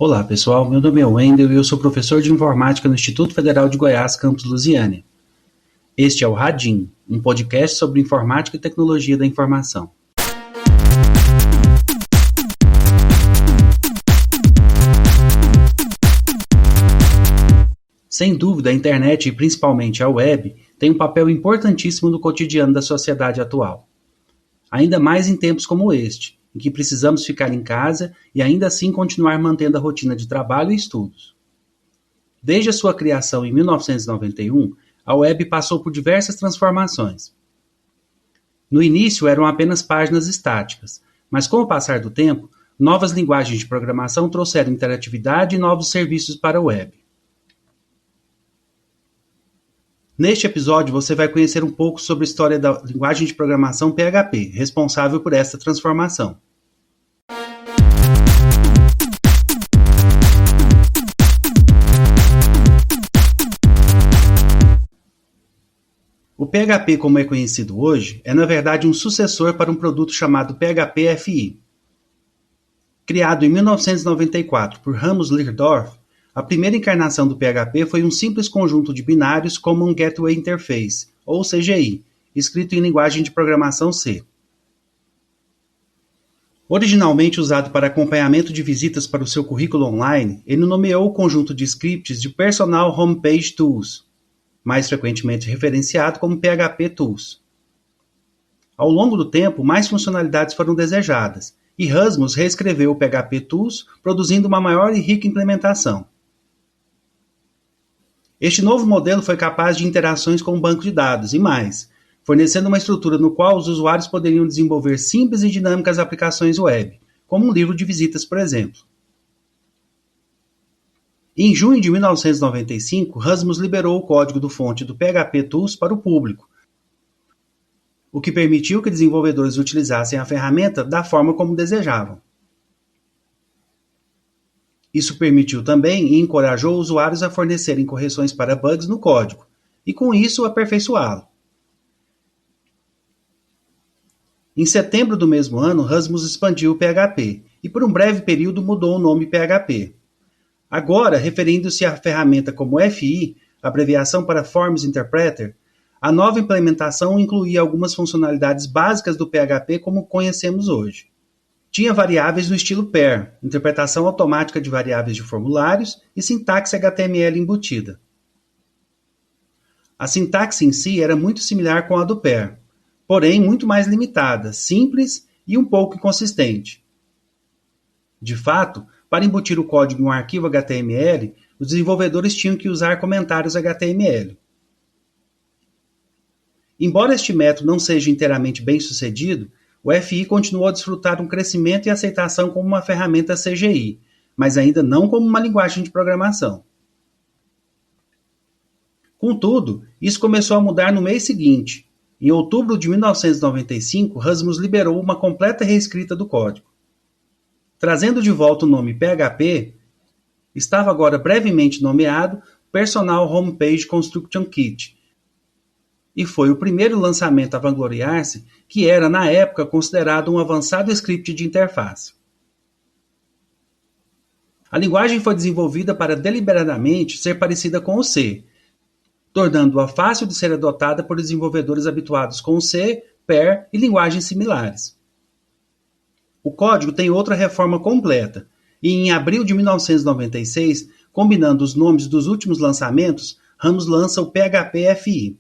Olá pessoal, meu nome é Wendel e eu sou professor de Informática no Instituto Federal de Goiás, campus Lusiânia. Este é o Radim, um podcast sobre informática e tecnologia da informação. Sem dúvida, a internet e principalmente a web têm um papel importantíssimo no cotidiano da sociedade atual. Ainda mais em tempos como este, em que precisamos ficar em casa e ainda assim continuar mantendo a rotina de trabalho e estudos. Desde a sua criação em 1991, a web passou por diversas transformações. No início eram apenas páginas estáticas, mas com o passar do tempo, novas linguagens de programação trouxeram interatividade e novos serviços para a web. Neste episódio você vai conhecer um pouco sobre a história da linguagem de programação PHP, responsável por esta transformação. O PHP, como é conhecido hoje, é na verdade um sucessor para um produto chamado PHP-FI. Criado em 1994 por Ramos Leerdorff, a primeira encarnação do PHP foi um simples conjunto de binários Common Gateway Interface, ou CGI, escrito em linguagem de programação C. Originalmente usado para acompanhamento de visitas para o seu currículo online, ele nomeou o conjunto de scripts de Personal Homepage Tools, mais frequentemente referenciado como PHP Tools. Ao longo do tempo, mais funcionalidades foram desejadas, e Rasmus reescreveu o PHP Tools, produzindo uma maior e rica implementação. Este novo modelo foi capaz de interações com o banco de dados e mais, fornecendo uma estrutura no qual os usuários poderiam desenvolver simples e dinâmicas aplicações web, como um livro de visitas, por exemplo. Em junho de 1995, Rasmus liberou o código-fonte do PHP Tools para o público, o que permitiu que desenvolvedores utilizassem a ferramenta da forma como desejavam. Isso permitiu também e encorajou usuários a fornecerem correções para bugs no código, e com isso aperfeiçoá-lo. Em setembro do mesmo ano, Rasmus expandiu o PHP, e por um breve período mudou o nome PHP. Agora, referindo-se à ferramenta como FI, abreviação para Forms Interpreter, a nova implementação incluía algumas funcionalidades básicas do PHP como conhecemos hoje. Tinha variáveis no estilo pair, interpretação automática de variáveis de formulários e sintaxe HTML embutida. A sintaxe em si era muito similar com a do pair, porém muito mais limitada, simples e um pouco inconsistente. De fato, para embutir o código em um arquivo HTML, os desenvolvedores tinham que usar comentários HTML. Embora este método não seja inteiramente bem sucedido, o FI continuou a desfrutar um crescimento e aceitação como uma ferramenta CGI, mas ainda não como uma linguagem de programação. Contudo, isso começou a mudar no mês seguinte. Em outubro de 1995, Rasmus liberou uma completa reescrita do código. Trazendo de volta o nome PHP, estava agora brevemente nomeado Personal Homepage Construction Kit, e foi o primeiro lançamento a vangloriar-se que era, na época, considerado um avançado script de interface. A linguagem foi desenvolvida para deliberadamente ser parecida com o C, tornando-a fácil de ser adotada por desenvolvedores habituados com C, pair e linguagens similares. O código tem outra reforma completa, e em abril de 1996, combinando os nomes dos últimos lançamentos, Ramos lança o PHP-FI.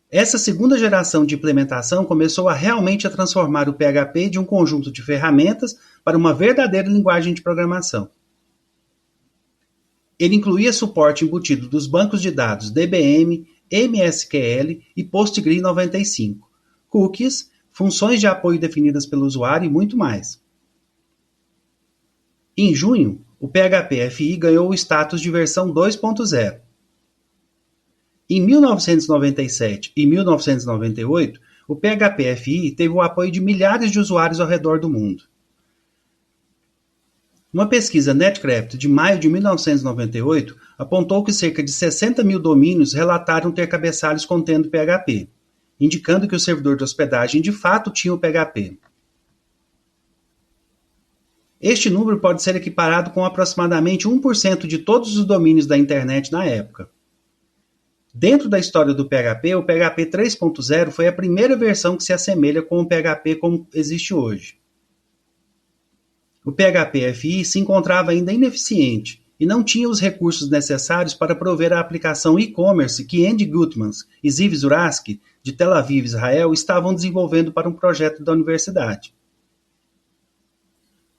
Essa segunda geração de implementação começou a realmente a transformar o PHP de um conjunto de ferramentas para uma verdadeira linguagem de programação. Ele incluía suporte embutido dos bancos de dados DBM, MSQL e PostgreSQL 95, cookies, funções de apoio definidas pelo usuário e muito mais. Em junho, o PHP-FI ganhou o status de versão 2.0. Em 1997 e 1998, o PHP-FI teve o apoio de milhares de usuários ao redor do mundo. Uma pesquisa Netcraft de maio de 1998 apontou que cerca de 60 mil domínios relataram ter cabeçalhos contendo PHP, indicando que o servidor de hospedagem de fato tinha o PHP. Este número pode ser equiparado com aproximadamente 1% de todos os domínios da internet na época. Dentro da história do PHP, o PHP 3.0 foi a primeira versão que se assemelha com o PHP como existe hoje. O PHP FI se encontrava ainda ineficiente e não tinha os recursos necessários para prover a aplicação e-commerce que Andy Gutmans e Ziv Zuraski, de Tel Aviv, Israel, estavam desenvolvendo para um projeto da universidade.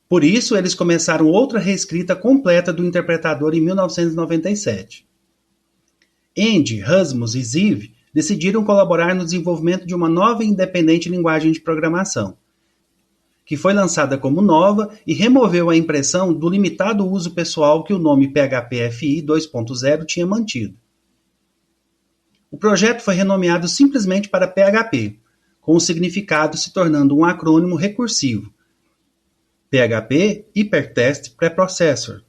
Por isso, eles começaram outra reescrita completa do interpretador em 1997. Andy, Rasmus e Ziv decidiram colaborar no desenvolvimento de uma nova e independente linguagem de programação, que foi lançada como nova e removeu a impressão do limitado uso pessoal que o nome PHP FI 2.0 tinha mantido. O projeto foi renomeado simplesmente para PHP, com o significado se tornando um acrônimo recursivo: PHP Hypertext Preprocessor.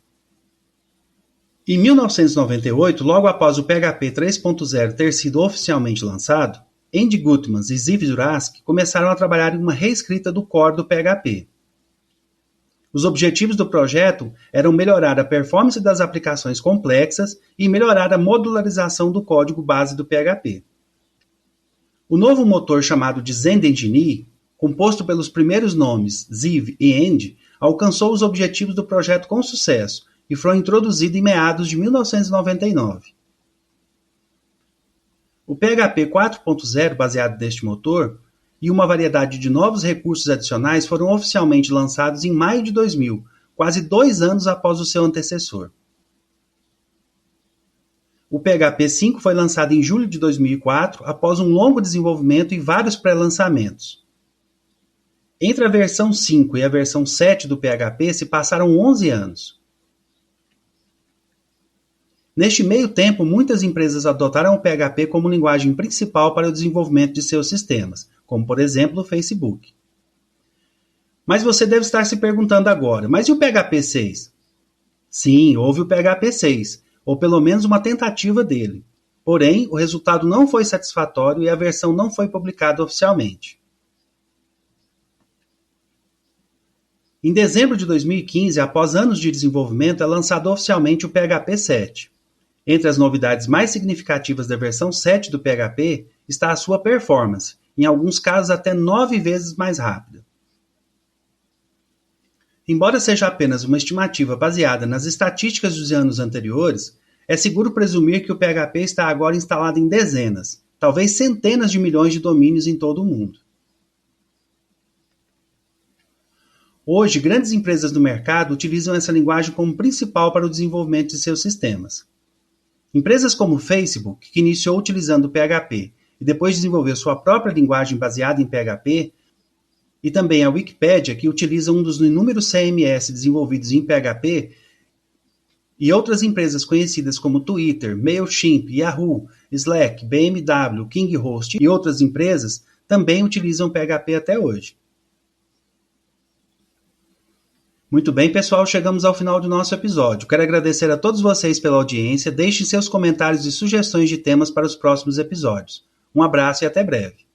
Em 1998, logo após o PHP 3.0 ter sido oficialmente lançado, Andy Gutmans e Ziv Zuraski começaram a trabalhar em uma reescrita do core do PHP. Os objetivos do projeto eram melhorar a performance das aplicações complexas e melhorar a modularização do código base do PHP. O novo motor chamado de Zend Engine, composto pelos primeiros nomes Ziv e Andy, alcançou os objetivos do projeto com sucesso e foi introduzido em meados de 1999. O PHP 4.0, baseado neste motor, e uma variedade de novos recursos adicionais foram oficialmente lançados em maio de 2000, quase 2 anos após o seu antecessor. O PHP 5 foi lançado em julho de 2004, após um longo desenvolvimento e vários pré-lançamentos. Entre a versão 5 e a versão 7 do PHP se passaram 11 anos. Neste meio tempo, muitas empresas adotaram o PHP como linguagem principal para o desenvolvimento de seus sistemas, como por exemplo o Facebook. Mas você deve estar se perguntando agora, mas e o PHP 6? Sim, houve o PHP 6, ou pelo menos uma tentativa dele. Porém, o resultado não foi satisfatório e a versão não foi publicada oficialmente. Em dezembro de 2015, após anos de desenvolvimento, é lançado oficialmente o PHP 7. Entre as novidades mais significativas da versão 7 do PHP está a sua performance, em alguns casos até 9 vezes mais rápida. Embora seja apenas uma estimativa baseada nas estatísticas dos anos anteriores, é seguro presumir que o PHP está agora instalado em dezenas, talvez centenas de milhões de domínios em todo o mundo. Hoje, grandes empresas do mercado utilizam essa linguagem como principal para o desenvolvimento de seus sistemas. Empresas como o Facebook, que iniciou utilizando o PHP e depois desenvolveu sua própria linguagem baseada em PHP, e também a Wikipédia, que utiliza um dos inúmeros CMS desenvolvidos em PHP, e outras empresas conhecidas como Twitter, Mailchimp, Yahoo, Slack, BMW, KingHost e outras empresas também utilizam PHP até hoje. Muito bem, pessoal, chegamos ao final do nosso episódio. Quero agradecer a todos vocês pela audiência. Deixem seus comentários e sugestões de temas para os próximos episódios. Um abraço e até breve.